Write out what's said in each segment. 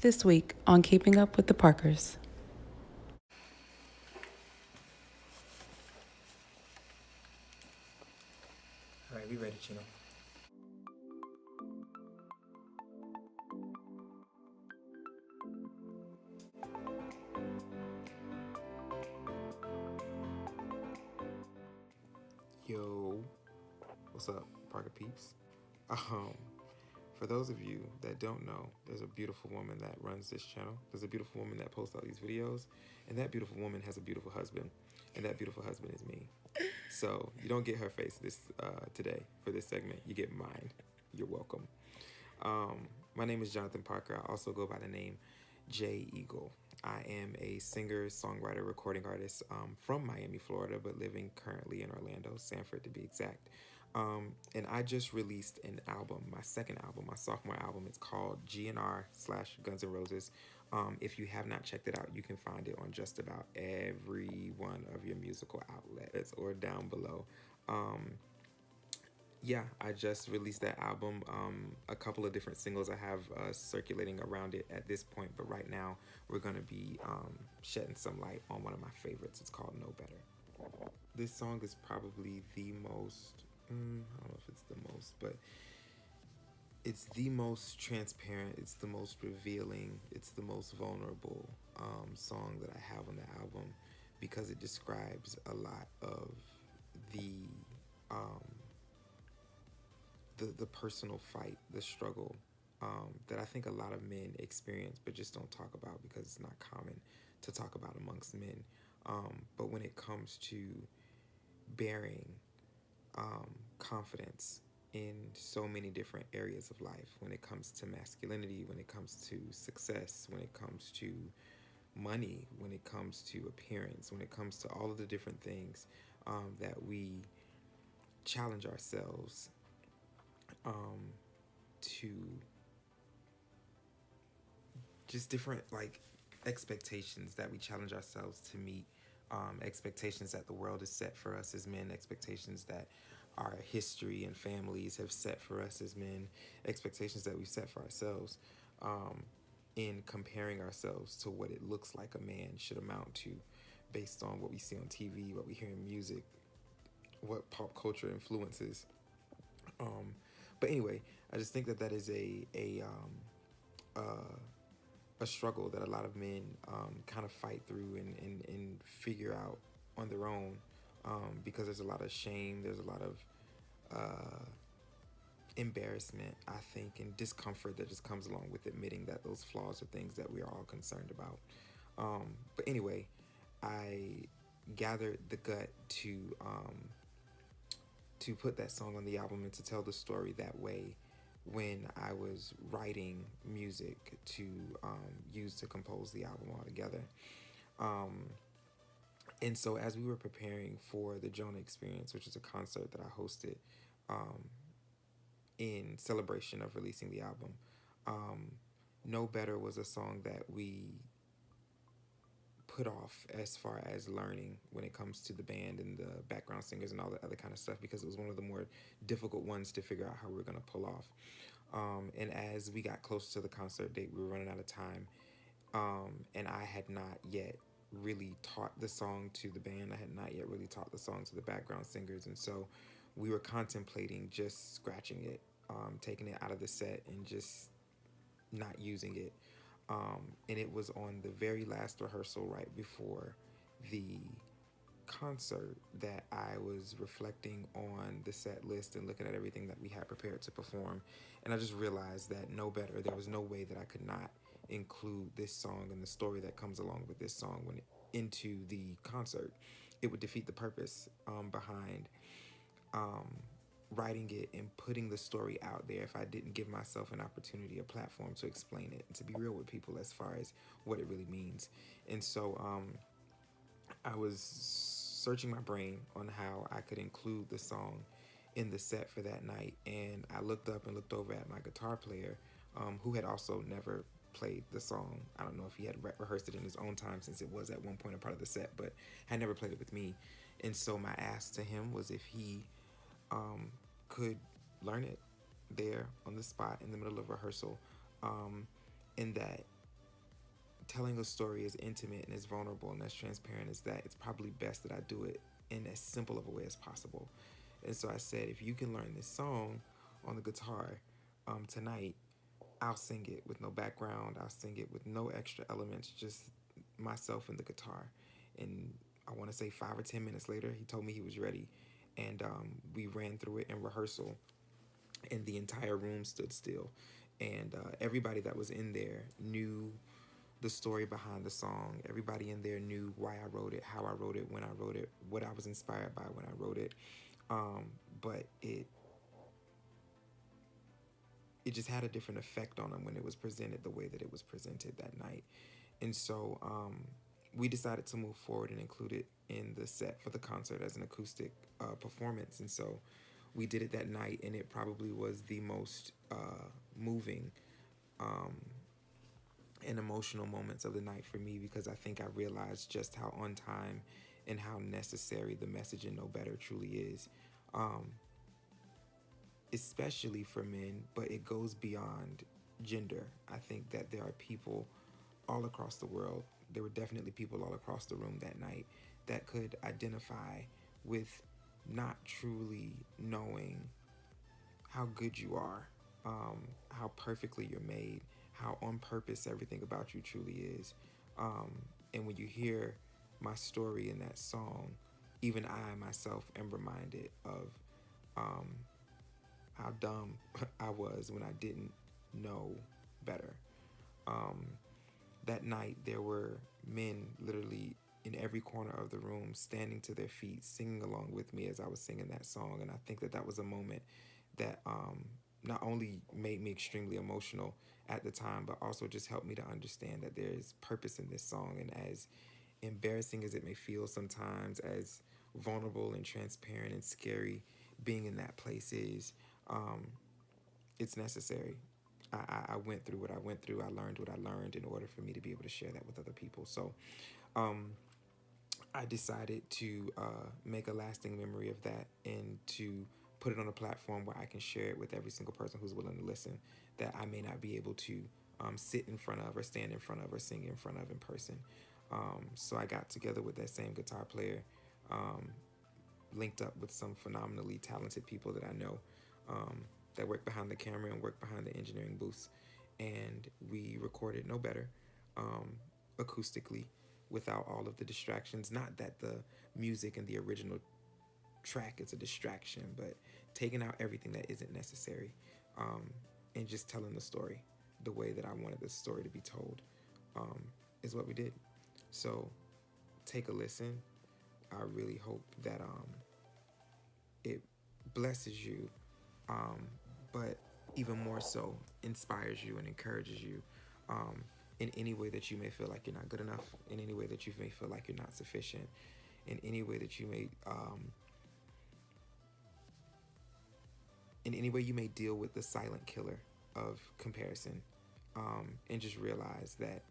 This week on Keeping Up with the Parkers. All right, we ready, Chino. Yo, what's up, Parker peeps? Um, for those of you that don't know, there's a beautiful woman that runs this channel. There's a beautiful woman that posts all these videos, and that beautiful woman has a beautiful husband, and that beautiful husband is me. So you don't get her face this today for this segment. You get mine. You're welcome. My name is Jonathan Parker. I also go by the name J Eagle. I am a singer, songwriter, recording artist from Miami, Florida, but living currently in Orlando, Sanford to be exact. And I just released an album, my second album, my sophomore album. It's called GNR/Guns N' Roses. If you have not checked it out, you can find it on just about every one of your musical outlets or down below. Yeah, I just released that album. A couple of different singles I have circulating around it at this point, but right now we're going to be shedding some light on one of my favorites. It's called No Better. This song is probably the most, I don't know if it's the most, but it's the most transparent, it's the most revealing, it's the most vulnerable song that I have on the album because it describes a lot of the the personal fight, the struggle that I think a lot of men experience but just don't talk about because it's not common to talk about amongst men. But when it comes to bearing confidence in so many different areas of life, when it comes to masculinity, when it comes to success, when it comes to money, when it comes to appearance, when it comes to all of the different things that we challenge ourselves to just different like expectations that we challenge ourselves to meet, expectations that the world has set for us as men, expectations that our history and families have set for us as men, expectations that we've set for ourselves, in comparing ourselves to what it looks like a man should amount to based on what we see on TV, what we hear in music, what pop culture influences. But anyway, I just think that that is a struggle that a lot of men kind of fight through and figure out on their own, because there's a lot of shame, there's a lot of embarrassment, I think, and discomfort that just comes along with admitting that those flaws are things that we are all concerned about. But anyway, I gathered the gut to put that song on the album and to tell the story that way when I was writing music to use to compose the album altogether. And so as we were preparing for the Jonah Experience, which is a concert that I hosted in celebration of releasing the album, No Better was a song that we put off as far as learning when it comes to the band and the background singers and all the other kind of stuff, because it was one of the more difficult ones to figure out how we were going to pull off. And as we got closer to the concert date, we were running out of time, and I had not yet really taught the song to the band. I had not yet really taught the song to the background singers, and so we were contemplating just scratching it, taking it out of the set and just not using it. And it was on the very last rehearsal right before the concert that I was reflecting on the set list and looking at everything that we had prepared to perform. And I just realized that No Better, there was no way that I could not include this song and the story that comes along with this song into the concert. It would defeat the purpose behind writing it and putting the story out there if I didn't give myself an opportunity, a platform to explain it and to be real with people as far as what it really means. And so I was searching my brain on how I could include the song in the set for that night, and I looked up and looked over at my guitar player, who had also never played the song. I don't know if he had rehearsed it in his own time, since it was at one point a part of the set, but had never played it with me. And so my ask to him was if he could learn it there on the spot in the middle of rehearsal, and that telling a story as intimate and as vulnerable and as transparent as that, it's probably best that I do it in as simple of a way as possible. And so I said, if you can learn this song on the guitar tonight, I'll sing it with no background. I'll sing it with no extra elements, just myself and the guitar. And I want to say 5 or 10 minutes later, he told me he was ready. And we ran through it in rehearsal, and the entire room stood still. And everybody that was in there knew the story behind the song. Everybody in there knew why I wrote it, how I wrote it, when I wrote it, what I was inspired by when I wrote it. But it just had a different effect on them when it was presented the way that it was presented that night. And so we decided to move forward and include it in the set for the concert as an acoustic performance. And so we did it that night, and it probably was the most moving and emotional moments of the night for me, because I think I realized just how on time and how necessary the message in Know Better truly is. Especially for men, but it goes beyond gender. I think that there are people all across the world, there were definitely people all across the room that night that could identify with not truly knowing how good you are, how perfectly you're made, how on purpose everything about you truly is. And when you hear my story in that song, even I myself am reminded of how dumb I was when I didn't know better. That night, there were men literally in every corner of the room standing to their feet, singing along with me as I was singing that song. And I think that that was a moment that not only made me extremely emotional at the time, but also just helped me to understand that there is purpose in this song. And as embarrassing as it may feel sometimes, as vulnerable and transparent and scary being in that place is, it's necessary. I went through what I went through. I learned what I learned in order for me to be able to share that with other people. So I decided to make a lasting memory of that and to put it on a platform where I can share it with every single person who's willing to listen, that I may not be able to sit in front of or stand in front of or sing in front of in person. So I got together with that same guitar player, linked up with some phenomenally talented people that I know, that work behind the camera and work behind the engineering booths. And we recorded Know Better acoustically without all of the distractions. Not that the music and the original track is a distraction, but taking out everything that isn't necessary, and just telling the story the way that I wanted the story to be told, is what we did. So take a listen. I really hope that it blesses you, but even more so inspires you and encourages you, in any way that you may feel like you're not good enough, in any way that you may feel like you're not sufficient, in any way that you may in any way you may deal with the silent killer of comparison, and just realize that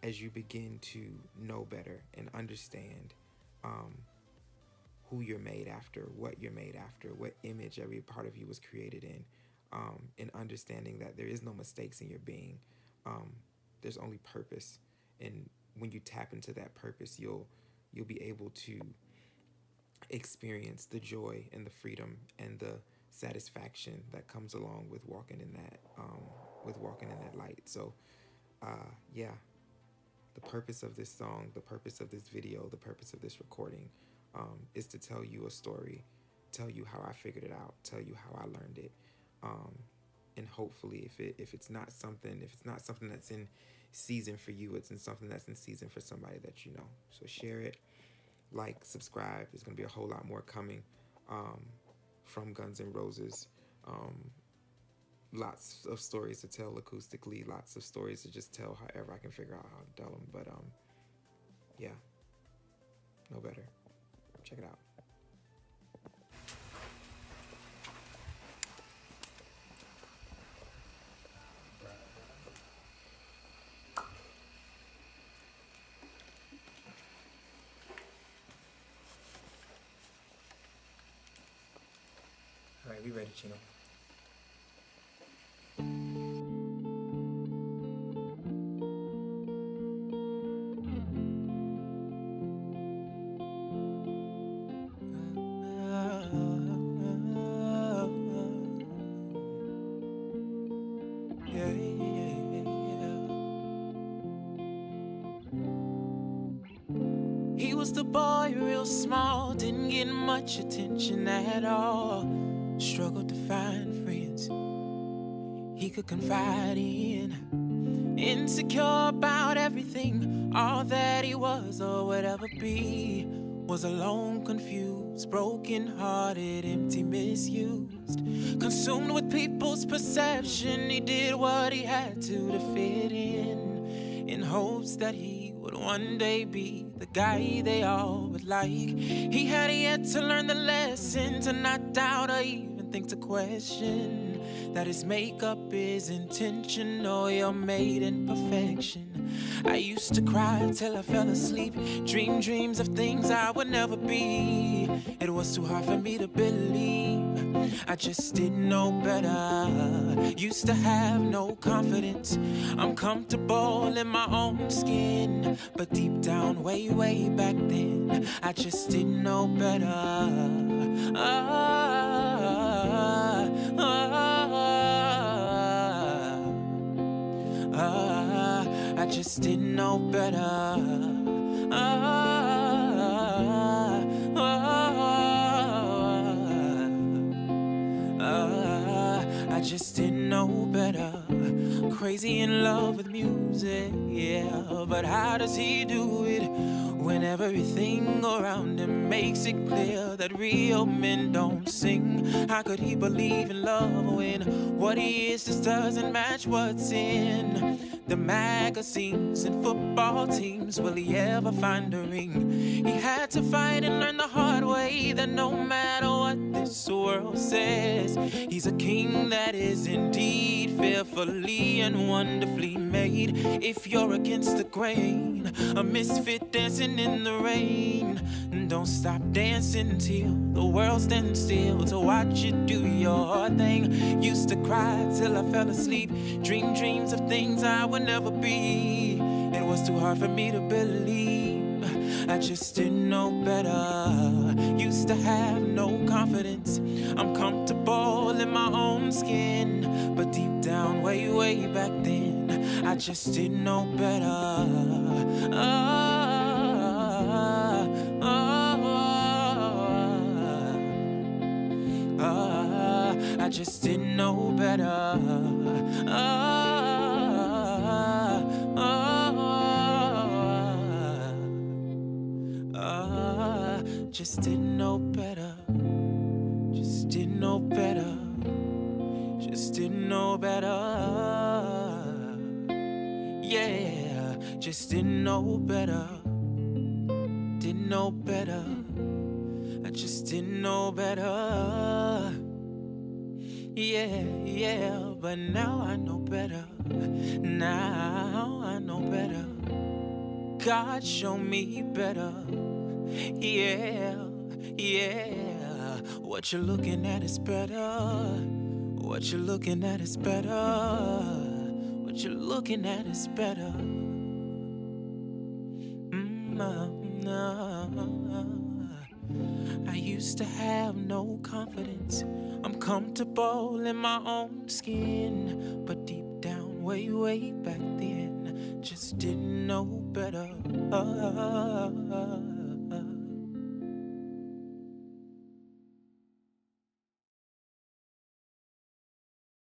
as you begin to know better and understand who you're made after, what you're made after, what image every part of you was created in, and understanding that there is no mistakes in your being. There's only purpose, and when you tap into that purpose, you'll be able to experience the joy and the freedom and the satisfaction that comes along with walking in that light. So, yeah, the purpose of this song, the purpose of this video, the purpose of this recording, is to tell you a story, tell you how I figured it out, tell you how I learned it, and hopefully, if it's not something that's in season for you, it's in something that's in season for somebody that you know. So share it, like, subscribe. There's gonna be a whole lot more coming from Guns N' Roses. Lots of stories to tell acoustically, lots of stories to just tell however I can figure out how to tell them. But yeah, Know Better. Check it out. All right, we ready, Chino. was the boy, real small, didn't get much attention at all. Struggled to find friends he could confide in. Insecure about everything, all that he was or would ever be. Was alone, confused, broken-hearted, empty, misused. Consumed with people's perception, he did what he had to fit in hopes that he would one day be the guy they all would like. He had yet to learn the lesson, to not doubt or even think to question that his makeup is intentional, you're made in perfection. I used to cry till I fell asleep, dream dreams of things I would never be. It was too hard for me to believe, I just didn't know better. Used to have no confidence, I'm comfortable in my own skin. But deep down, way, way back then, I just didn't know better. I just didn't know better. I just didn't know better. Crazy in love with music, yeah. But how does he do it when everything around him makes it clear that real men don't sing? How could he believe in love when what he is just doesn't match what's in the magazines and football teams? Will he ever find a ring? He had to fight and learn the hard way that no matter what this world says, he's a king that is indeed fearfully and wonderfully made. If you're against the grain, a misfit dancing in the rain, don't stop dancing till the world stands still to watch you do your thing. Used to cry till I fell asleep, dream dreams of things I would never be. It was too hard for me to believe, I just didn't know better. Used to have no confidence, I'm comfortable in my own skin. But deep down, way, way back then, I just didn't know better. I just didn't know better. Just didn't know better. Just didn't know better. Just didn't know better. Yeah, just didn't know better. Didn't know better. I just didn't know better. Yeah, yeah, but now I know better. Now I know better. God show me better. Yeah, yeah. What you're looking at is better. What you're looking at is better. What you're looking at is better. I used to have no confidence, I'm comfortable in my own skin. But deep down, way, way back then, just didn't know better.